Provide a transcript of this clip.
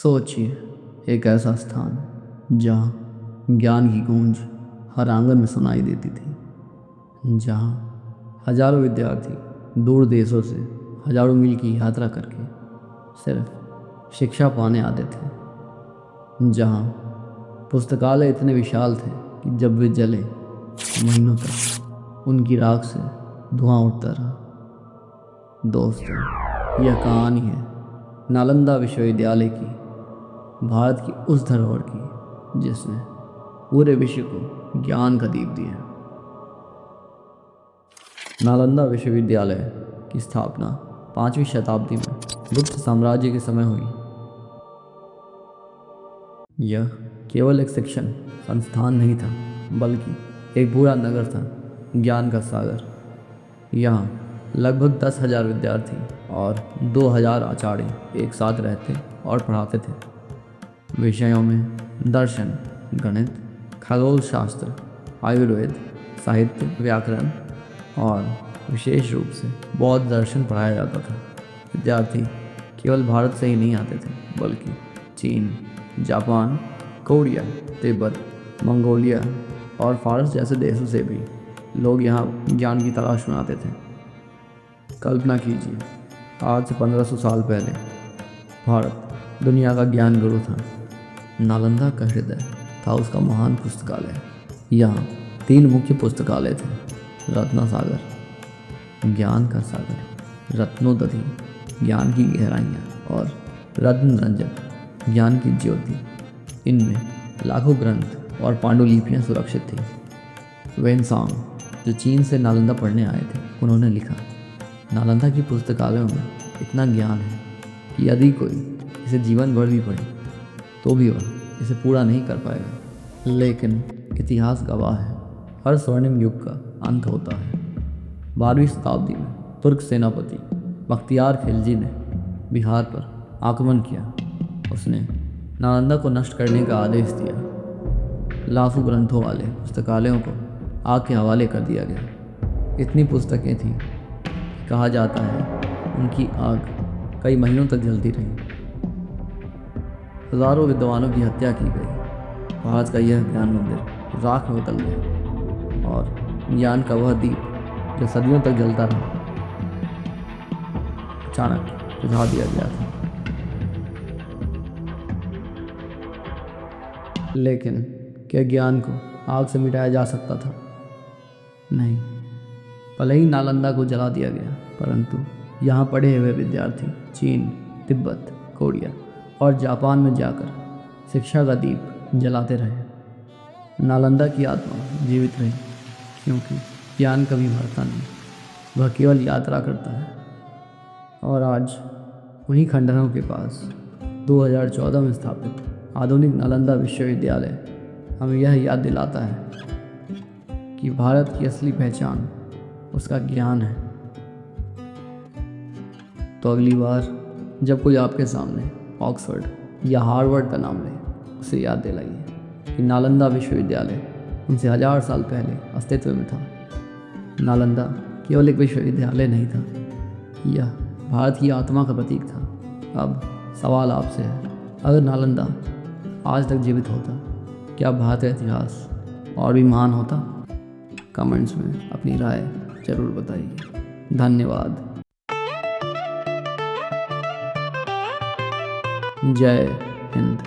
सोचिए, एक ऐसा स्थान जहाँ ज्ञान की गूंज हर आंगन में सुनाई देती थी, जहाँ हजारों विद्यार्थी दूर देशों से हजारों मील की यात्रा करके सिर्फ शिक्षा पाने आते थे, जहाँ पुस्तकालय इतने विशाल थे कि जब वे जले महीनों तक उनकी राख से धुआं उठता रहा। दोस्तों, यह कहानी है नालंदा विश्वविद्यालय की, भारत की उस धरोहर की जिसने पूरे विश्व को ज्ञान का दीप दिया। नालंदा विश्वविद्यालय की स्थापना 5वीं शताब्दी में गुप्त साम्राज्य के समय हुई। यह केवल एक शिक्षण संस्थान नहीं था, बल्कि एक पूरा नगर था, ज्ञान का सागर। यहाँ लगभग 10,000 विद्यार्थी और 2,000 आचार्य एक साथ रहते और पढ़ाते थे। विषयों में दर्शन, गणित, खगोल शास्त्र, आयुर्वेद, साहित्य, व्याकरण और विशेष रूप से बौद्ध दर्शन पढ़ाया जाता था। विद्यार्थी केवल भारत से ही नहीं आते थे, बल्कि चीन, जापान, कोरिया, तिब्बत, मंगोलिया और फारस जैसे देशों से भी लोग यहाँ ज्ञान की तलाश में आते थे। कल्पना कीजिए, आज से 1500 साल पहले भारत दुनिया का ज्ञान गुरु था। नालंदा का हृदय था उसका महान पुस्तकालय। यहाँ 3 मुख्य पुस्तकालय थे: रत्नसागर, ज्ञान का सागर, रत्नोदधि, ज्ञान की गहराइयाँ, और रत्नरंजन, ज्ञान की ज्योति। इनमें लाखों ग्रंथ और पांडुलिपियाँ सुरक्षित थीं। वेनसांग, जो चीन से नालंदा पढ़ने आए थे, उन्होंने लिखा, नालंदा की पुस्तकालयों में इतना ज्ञान है कि यदि कोई इसे जीवन भर भी पढ़े तो भी वह इसे पूरा नहीं कर पाएगा। लेकिन इतिहास गवाह है, हर स्वर्णिम युग का अंत होता है। 12वीं शताब्दी में तुर्क सेनापति बख्तियार खिलजी ने बिहार पर आक्रमण किया। उसने नालंदा को नष्ट करने का आदेश दिया। लाखों ग्रंथों वाले पुस्तकालयों को आग के हवाले कर दिया गया। इतनी पुस्तकें थीं, कहा जाता है उनकी आग कई महीनों तक जलती रही। हजारों विद्वानों की हत्या की गई। भारत का यह ज्ञान मंदिर राख में बदल गया और ज्ञान का वह दीप जो सदियों तक जलता रहा, अचानक बुझा दिया गया था। लेकिन क्या ज्ञान को आग से मिटाया जा सकता था? नहीं। भले ही नालंदा को जला दिया गया, परंतु यहाँ पढ़े हुए विद्यार्थी चीन, तिब्बत, कोरिया और जापान में जाकर शिक्षा का दीप जलाते रहे। नालंदा की आत्मा जीवित रही, क्योंकि ज्ञान कभी मरता नहीं, वह केवल यात्रा करता है। और आज वहीं खंडहरों के पास 2014 में स्थापित आधुनिक नालंदा विश्वविद्यालय हमें यह याद दिलाता है कि भारत की असली पहचान उसका ज्ञान है। तो अगली बार जब कोई आपके सामने ऑक्सफोर्ड या हार्वर्ड का नाम ले, उसे याद दिलाइए कि नालंदा विश्वविद्यालय उनसे 1000 साल पहले अस्तित्व में था। नालंदा केवल एक विश्वविद्यालय नहीं था, यह भारत की आत्मा का प्रतीक था। अब सवाल आपसे है, अगर नालंदा आज तक जीवित होता, क्या भारत का इतिहास और भी महान होता? कमेंट्स में अपनी राय जरूर बताइए। धन्यवाद। जय हिंद।